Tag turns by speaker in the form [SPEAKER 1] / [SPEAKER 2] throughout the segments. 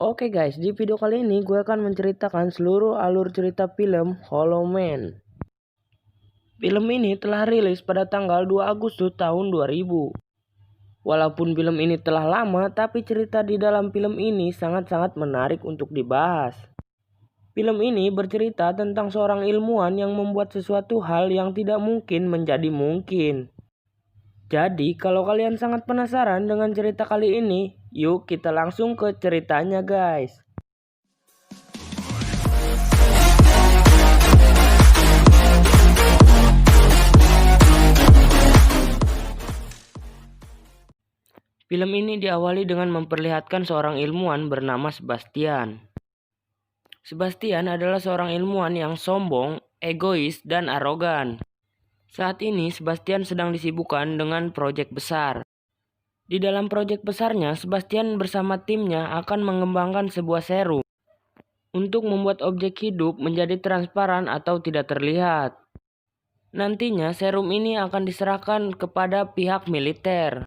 [SPEAKER 1] Oke guys, di video kali ini gue akan menceritakan seluruh alur cerita film Hollow Man. Film ini telah rilis pada tanggal 2 Agustus tahun 2000. Walaupun film ini telah lama, tapi cerita di dalam film ini sangat-sangat menarik untuk dibahas. Film ini bercerita tentang seorang ilmuwan yang membuat sesuatu hal yang tidak mungkin menjadi mungkin. Jadi, kalau kalian sangat penasaran dengan cerita kali ini, yuk kita langsung ke ceritanya guys. Film ini diawali dengan memperlihatkan seorang ilmuwan bernama Sebastian. Sebastian adalah seorang ilmuwan yang sombong, egois, dan arogan. Saat ini Sebastian sedang disibukkan dengan proyek besar. Di dalam proyek besarnya, Sebastian bersama timnya akan mengembangkan sebuah serum untuk membuat objek hidup menjadi transparan atau tidak terlihat. Nantinya serum ini akan diserahkan kepada pihak militer.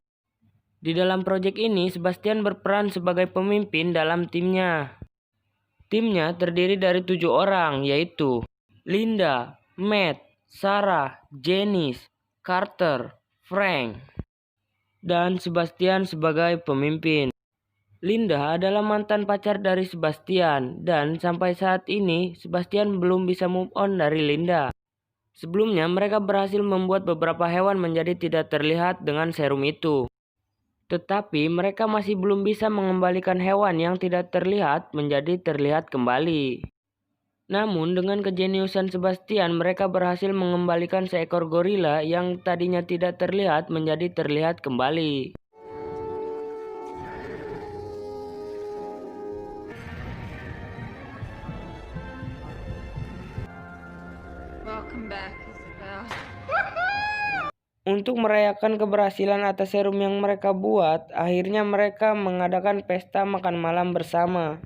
[SPEAKER 1] Di dalam proyek ini, Sebastian berperan sebagai pemimpin dalam timnya. Timnya terdiri dari 7 orang, yaitu Linda, Matt, Sarah, Janice, Carter, Frank, dan Sebastian sebagai pemimpin. Linda adalah mantan pacar dari Sebastian, dan sampai saat ini Sebastian belum bisa move on dari Linda. Sebelumnya mereka berhasil membuat beberapa hewan menjadi tidak terlihat dengan serum itu. Tetapi mereka masih belum bisa mengembalikan hewan yang tidak terlihat menjadi terlihat kembali. Namun dengan kejeniusan Sebastian, mereka berhasil mengembalikan seekor gorila yang tadinya tidak terlihat menjadi terlihat kembali.
[SPEAKER 2] Welcome back, Isabel.
[SPEAKER 1] Untuk merayakan keberhasilan atas serum yang mereka buat, akhirnya mereka mengadakan pesta makan malam bersama.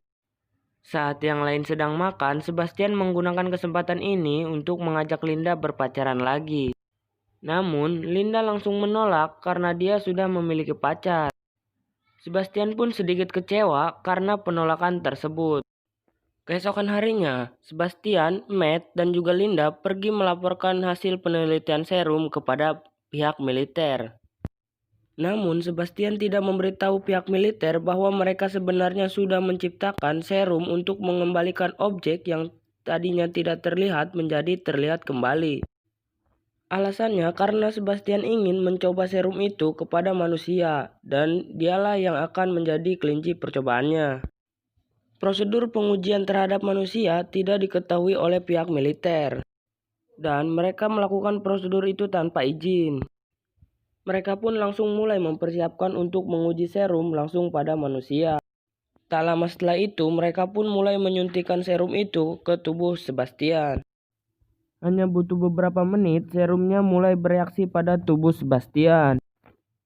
[SPEAKER 1] Saat yang lain sedang makan, Sebastian menggunakan kesempatan ini untuk mengajak Linda berpacaran lagi. Namun, Linda langsung menolak karena dia sudah memiliki pacar. Sebastian pun sedikit kecewa karena penolakan tersebut. Keesokan harinya, Sebastian, Matt, dan juga Linda pergi melaporkan hasil penelitian serum kepada pihak militer. Namun Sebastian tidak memberitahu pihak militer bahwa mereka sebenarnya sudah menciptakan serum untuk mengembalikan objek yang tadinya tidak terlihat menjadi terlihat kembali. Alasannya karena Sebastian ingin mencoba serum itu kepada manusia dan dialah yang akan menjadi kelinci percobaannya. Prosedur pengujian terhadap manusia tidak diketahui oleh pihak militer. Dan mereka melakukan prosedur itu tanpa izin. Mereka pun langsung mulai mempersiapkan untuk menguji serum langsung pada manusia. Tak lama setelah itu, mereka pun mulai menyuntikkan serum itu ke tubuh Sebastian. Hanya butuh beberapa menit, serumnya mulai bereaksi pada tubuh Sebastian.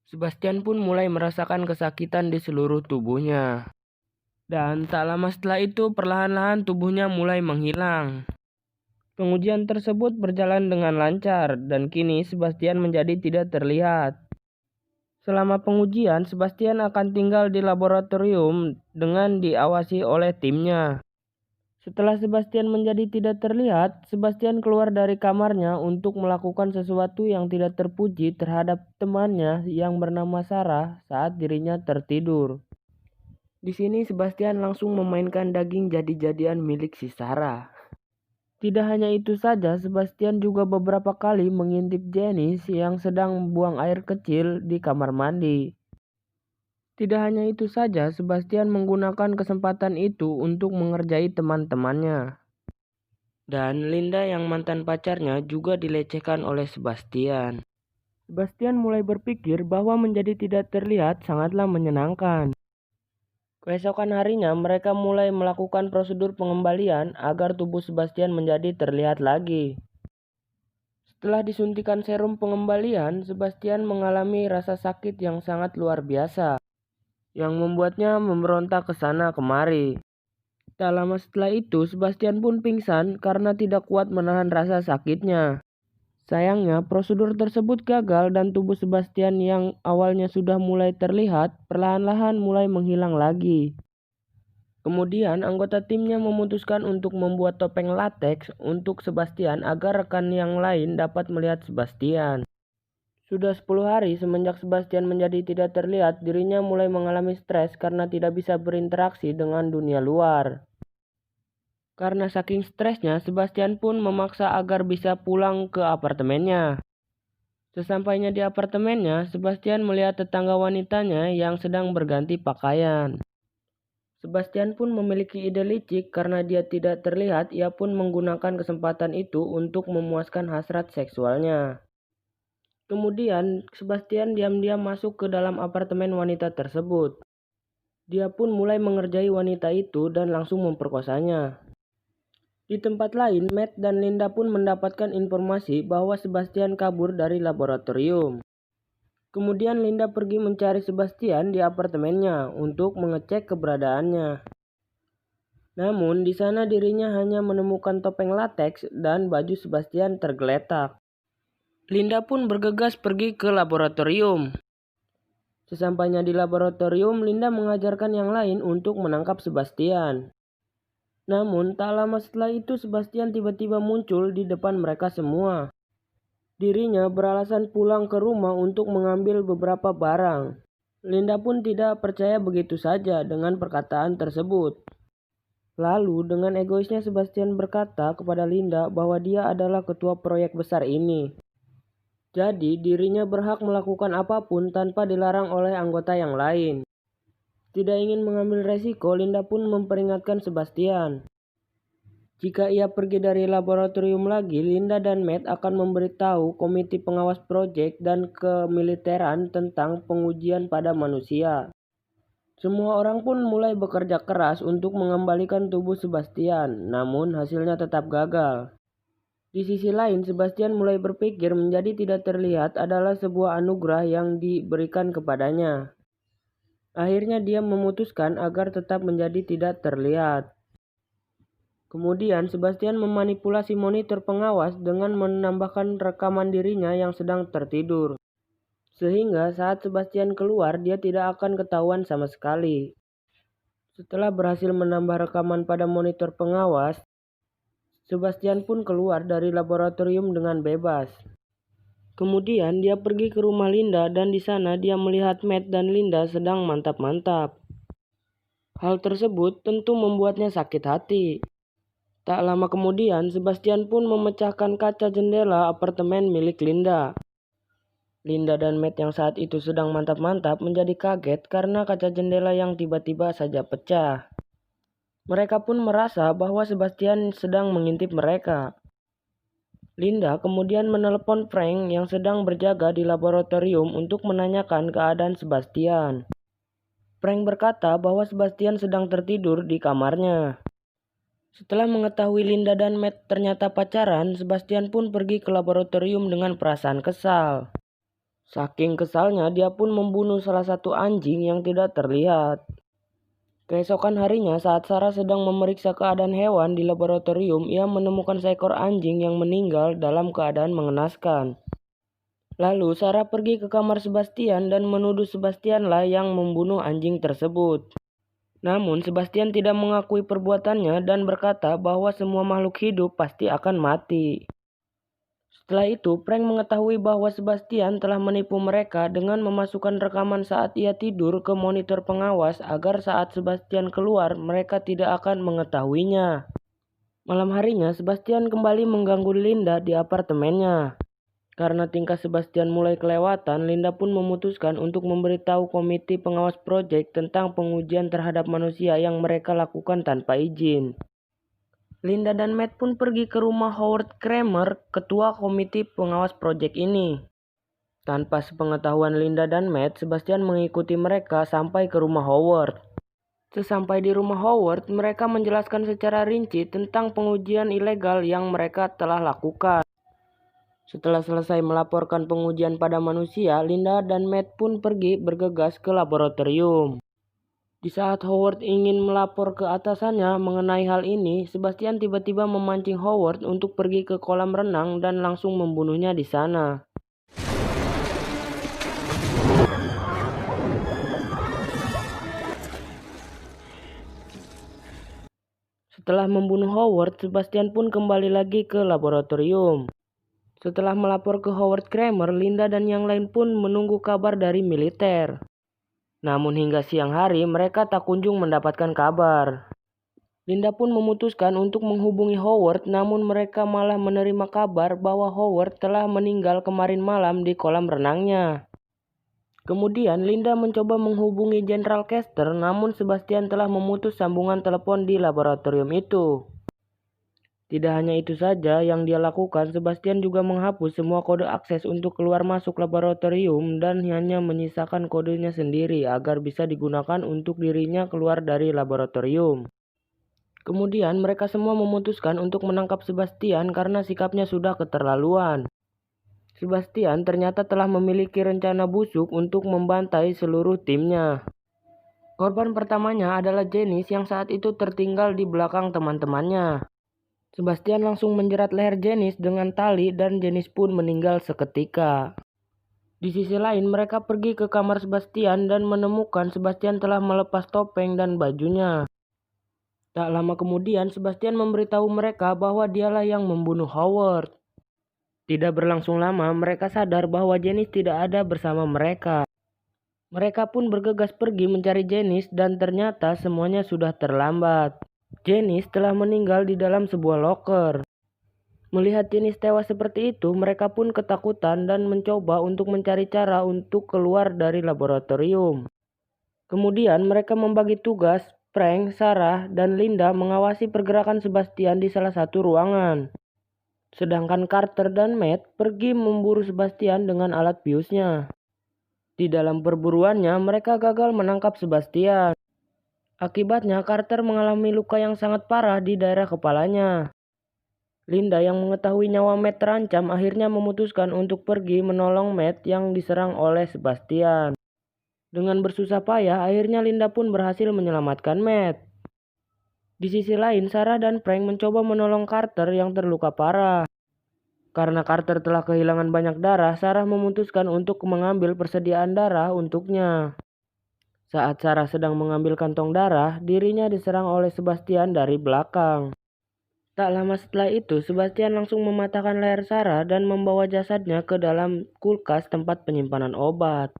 [SPEAKER 1] Sebastian pun mulai merasakan kesakitan di seluruh tubuhnya. Dan tak lama setelah itu, perlahan-lahan tubuhnya mulai menghilang. Pengujian tersebut berjalan dengan lancar dan kini Sebastian menjadi tidak terlihat. Selama pengujian, Sebastian akan tinggal di laboratorium dengan diawasi oleh timnya. Setelah Sebastian menjadi tidak terlihat, Sebastian keluar dari kamarnya untuk melakukan sesuatu yang tidak terpuji terhadap temannya yang bernama Sarah saat dirinya tertidur. Di sini Sebastian langsung memainkan daging jadi-jadian milik si Sarah. Tidak hanya itu saja, Sebastian juga beberapa kali mengintip Janice yang sedang buang air kecil di kamar mandi. Tidak hanya itu saja, Sebastian menggunakan kesempatan itu untuk mengerjai teman-temannya. Dan Linda yang mantan pacarnya juga dilecehkan oleh Sebastian. Sebastian mulai berpikir bahwa menjadi tidak terlihat sangatlah menyenangkan. Keesokan harinya mereka mulai melakukan prosedur pengembalian agar tubuh Sebastian menjadi terlihat lagi. Setelah disuntikan serum pengembalian, Sebastian mengalami rasa sakit yang sangat luar biasa, yang membuatnya memberontak ke sana kemari. Tak lama setelah itu, Sebastian pun pingsan karena tidak kuat menahan rasa sakitnya. Sayangnya, prosedur tersebut gagal dan tubuh Sebastian yang awalnya sudah mulai terlihat, perlahan-lahan mulai menghilang lagi. Kemudian anggota timnya memutuskan untuk membuat topeng latex untuk Sebastian agar rekan yang lain dapat melihat Sebastian. Sudah 10 hari semenjak Sebastian menjadi tidak terlihat, dirinya mulai mengalami stres karena tidak bisa berinteraksi dengan dunia luar. Karena saking stresnya, Sebastian pun memaksa agar bisa pulang ke apartemennya. Sesampainya di apartemennya, Sebastian melihat tetangga wanitanya yang sedang berganti pakaian. Sebastian pun memiliki ide licik karena dia tidak terlihat, ia pun menggunakan kesempatan itu untuk memuaskan hasrat seksualnya. Kemudian, Sebastian diam-diam masuk ke dalam apartemen wanita tersebut. Dia pun mulai mengerjai wanita itu dan langsung memperkosanya. Di tempat lain, Matt dan Linda pun mendapatkan informasi bahwa Sebastian kabur dari laboratorium. Kemudian Linda pergi mencari Sebastian di apartemennya untuk mengecek keberadaannya. Namun di sana dirinya hanya menemukan topeng latex dan baju Sebastian tergeletak. Linda pun bergegas pergi ke laboratorium. Sesampainya di laboratorium, Linda mengajarkan yang lain untuk menangkap Sebastian. Namun tak lama setelah itu Sebastian tiba-tiba muncul di depan mereka semua. Dirinya beralasan pulang ke rumah untuk mengambil beberapa barang. Linda pun tidak percaya begitu saja dengan perkataan tersebut. Lalu dengan egoisnya Sebastian berkata kepada Linda bahwa dia adalah ketua proyek besar ini. Jadi dirinya berhak melakukan apapun tanpa dilarang oleh anggota yang lain. Tidak ingin mengambil resiko, Linda pun memperingatkan Sebastian. Jika ia pergi dari laboratorium lagi, Linda dan Matt akan memberitahu komite pengawas proyek dan kemiliteran tentang pengujian pada manusia. Semua orang pun mulai bekerja keras untuk mengembalikan tubuh Sebastian, namun hasilnya tetap gagal. Di sisi lain, Sebastian mulai berpikir menjadi tidak terlihat adalah sebuah anugerah yang diberikan kepadanya. Akhirnya dia memutuskan agar tetap menjadi tidak terlihat. Kemudian Sebastian memanipulasi monitor pengawas dengan menambahkan rekaman dirinya yang sedang tertidur. Sehingga saat Sebastian keluar dia tidak akan ketahuan sama sekali. Setelah berhasil menambah rekaman pada monitor pengawas, Sebastian pun keluar dari laboratorium dengan bebas. Kemudian dia pergi ke rumah Linda dan di sana dia melihat Matt dan Linda sedang mantap-mantap. Hal tersebut tentu membuatnya sakit hati. Tak lama kemudian, Sebastian pun memecahkan kaca jendela apartemen milik Linda. Linda dan Matt yang saat itu sedang mantap-mantap menjadi kaget karena kaca jendela yang tiba-tiba saja pecah. Mereka pun merasa bahwa Sebastian sedang mengintip mereka. Linda kemudian menelepon Frank yang sedang berjaga di laboratorium untuk menanyakan keadaan Sebastian. Frank berkata bahwa Sebastian sedang tertidur di kamarnya. Setelah mengetahui Linda dan Matt ternyata pacaran, Sebastian pun pergi ke laboratorium dengan perasaan kesal. Saking kesalnya, dia pun membunuh salah satu anjing yang tidak terlihat. Keesokan harinya, saat Sarah sedang memeriksa keadaan hewan di laboratorium, ia menemukan seekor anjing yang meninggal dalam keadaan mengenaskan. Lalu Sarah pergi ke kamar Sebastian dan menuduh Sebastianlah yang membunuh anjing tersebut. Namun Sebastian tidak mengakui perbuatannya dan berkata bahwa semua makhluk hidup pasti akan mati. Setelah itu, Frank mengetahui bahwa Sebastian telah menipu mereka dengan memasukkan rekaman saat ia tidur ke monitor pengawas agar saat Sebastian keluar mereka tidak akan mengetahuinya. Malam harinya, Sebastian kembali mengganggu Linda di apartemennya. Karena tingkah Sebastian mulai kelewatan, Linda pun memutuskan untuk memberitahu komite pengawas proyek tentang pengujian terhadap manusia yang mereka lakukan tanpa izin. Linda dan Matt pun pergi ke rumah Howard Kramer, ketua komite pengawas proyek ini. Tanpa sepengetahuan Linda dan Matt, Sebastian mengikuti mereka sampai ke rumah Howard. Sesampai di rumah Howard, mereka menjelaskan secara rinci tentang pengujian ilegal yang mereka telah lakukan. Setelah selesai melaporkan pengujian pada manusia, Linda dan Matt pun pergi bergegas ke laboratorium. Di saat Howard ingin melapor ke atasannya mengenai hal ini, Sebastian tiba-tiba memancing Howard untuk pergi ke kolam renang dan langsung membunuhnya di sana. Setelah membunuh Howard, Sebastian pun kembali lagi ke laboratorium. Setelah melapor ke Howard Kramer, Linda dan yang lain pun menunggu kabar dari militer. Namun hingga siang hari mereka tak kunjung mendapatkan kabar. Linda pun memutuskan untuk menghubungi Howard, namun mereka malah menerima kabar bahwa Howard telah meninggal kemarin malam di kolam renangnya. Kemudian Linda mencoba menghubungi Jenderal Kester, namun Sebastian telah memutus sambungan telepon di laboratorium itu. Tidak hanya itu saja yang dia lakukan, Sebastian juga menghapus semua kode akses untuk keluar masuk laboratorium dan hanya menyisakan kodenya sendiri agar bisa digunakan untuk dirinya keluar dari laboratorium. Kemudian mereka semua memutuskan untuk menangkap Sebastian karena sikapnya sudah keterlaluan. Sebastian ternyata telah memiliki rencana busuk untuk membantai seluruh timnya. Korban pertamanya adalah Janice yang saat itu tertinggal di belakang teman-temannya. Sebastian langsung menjerat leher Janice dengan tali dan Janice pun meninggal seketika. Di sisi lain mereka pergi ke kamar Sebastian dan menemukan Sebastian telah melepas topeng dan bajunya. Tak lama kemudian, Sebastian memberitahu mereka bahwa dialah yang membunuh Howard. Tidak berlangsung lama, mereka sadar bahwa Janice tidak ada bersama mereka. Mereka pun bergegas pergi mencari Janice dan ternyata semuanya sudah terlambat. Janice telah meninggal di dalam sebuah loker. Melihat Janice tewas seperti itu, mereka pun ketakutan dan mencoba untuk mencari cara untuk keluar dari laboratorium. Kemudian mereka membagi tugas. Frank, Sarah, dan Linda mengawasi pergerakan Sebastian di salah satu ruangan. Sedangkan Carter dan Matt pergi memburu Sebastian dengan alat biusnya. Di dalam perburuannya, mereka gagal menangkap Sebastian. Akibatnya, Carter mengalami luka yang sangat parah di daerah kepalanya. Linda yang mengetahui nyawa Matt terancam akhirnya memutuskan untuk pergi menolong Matt yang diserang oleh Sebastian. Dengan bersusah payah, akhirnya Linda pun berhasil menyelamatkan Matt. Di sisi lain, Sarah dan Frank mencoba menolong Carter yang terluka parah. Karena Carter telah kehilangan banyak darah, Sarah memutuskan untuk mengambil persediaan darah untuknya. Saat Sarah sedang mengambil kantong darah, dirinya diserang oleh Sebastian dari belakang. Tak lama setelah itu, Sebastian langsung mematahkan leher Sarah dan membawa jasadnya ke dalam kulkas tempat penyimpanan obat.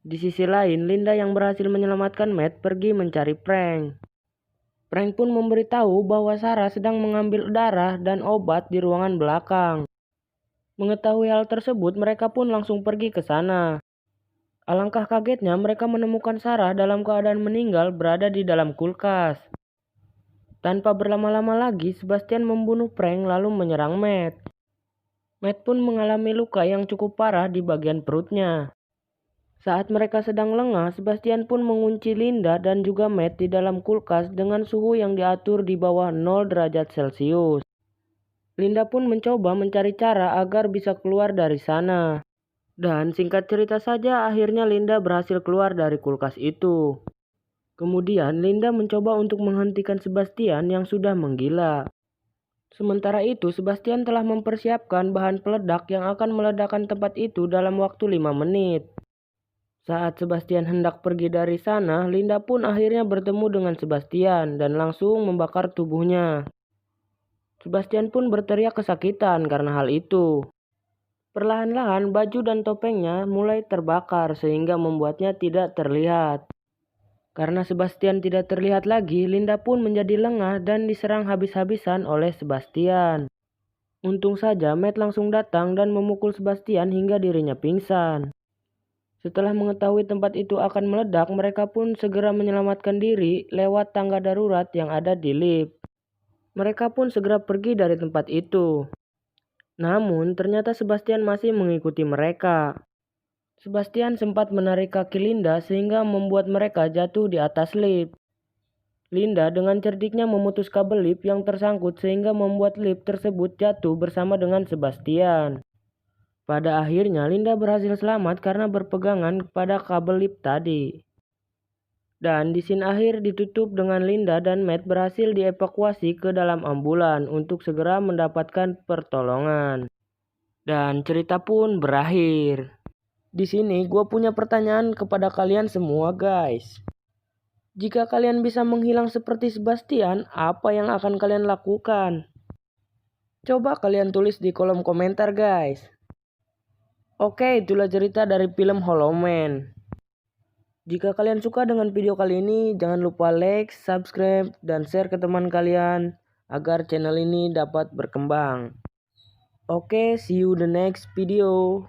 [SPEAKER 1] Di sisi lain, Linda yang berhasil menyelamatkan Matt pergi mencari Frank. Frank pun memberitahu bahwa Sarah sedang mengambil darah dan obat di ruangan belakang. Mengetahui hal tersebut, mereka pun langsung pergi ke sana. Alangkah kagetnya mereka menemukan Sarah dalam keadaan meninggal berada di dalam kulkas. Tanpa berlama-lama lagi, Sebastian membunuh Frank lalu menyerang Matt. Matt pun mengalami luka yang cukup parah di bagian perutnya. Saat mereka sedang lengah, Sebastian pun mengunci Linda dan juga Matt di dalam kulkas dengan suhu yang diatur di bawah 0 derajat Celcius. Linda pun mencoba mencari cara agar bisa keluar dari sana. Dan singkat cerita saja, akhirnya Linda berhasil keluar dari kulkas itu. Kemudian Linda mencoba untuk menghentikan Sebastian yang sudah menggila. Sementara itu, Sebastian telah mempersiapkan bahan peledak yang akan meledakkan tempat itu dalam waktu 5 menit. Saat Sebastian hendak pergi dari sana, Linda pun akhirnya bertemu dengan Sebastian dan langsung membakar tubuhnya. Sebastian pun berteriak kesakitan karena hal itu. Perlahan-lahan baju dan topengnya mulai terbakar sehingga membuatnya tidak terlihat. Karena Sebastian tidak terlihat lagi, Linda pun menjadi lengah dan diserang habis-habisan oleh Sebastian. Untung saja Matt langsung datang dan memukul Sebastian hingga dirinya pingsan. Setelah mengetahui tempat itu akan meledak, mereka pun segera menyelamatkan diri lewat tangga darurat yang ada di lift. Mereka pun segera pergi dari tempat itu. Namun, ternyata Sebastian masih mengikuti mereka. Sebastian sempat menarik kaki Linda sehingga membuat mereka jatuh di atas lift. Linda dengan cerdiknya memutus kabel lift yang tersangkut sehingga membuat lift tersebut jatuh bersama dengan Sebastian. Pada akhirnya Linda berhasil selamat karena berpegangan pada kabel lift tadi. Dan di scene akhir ditutup dengan Linda dan Matt berhasil dievakuasi ke dalam ambulan untuk segera mendapatkan pertolongan. Dan cerita pun berakhir. Di sini gue punya pertanyaan kepada kalian semua guys. Jika kalian bisa menghilang seperti Sebastian, apa yang akan kalian lakukan? Coba kalian tulis di kolom komentar guys. Oke, itulah cerita dari film Hollow Man. Jika kalian suka dengan video kali ini, jangan lupa like, subscribe, dan share ke teman kalian agar channel ini dapat berkembang. Oke, see you the next video.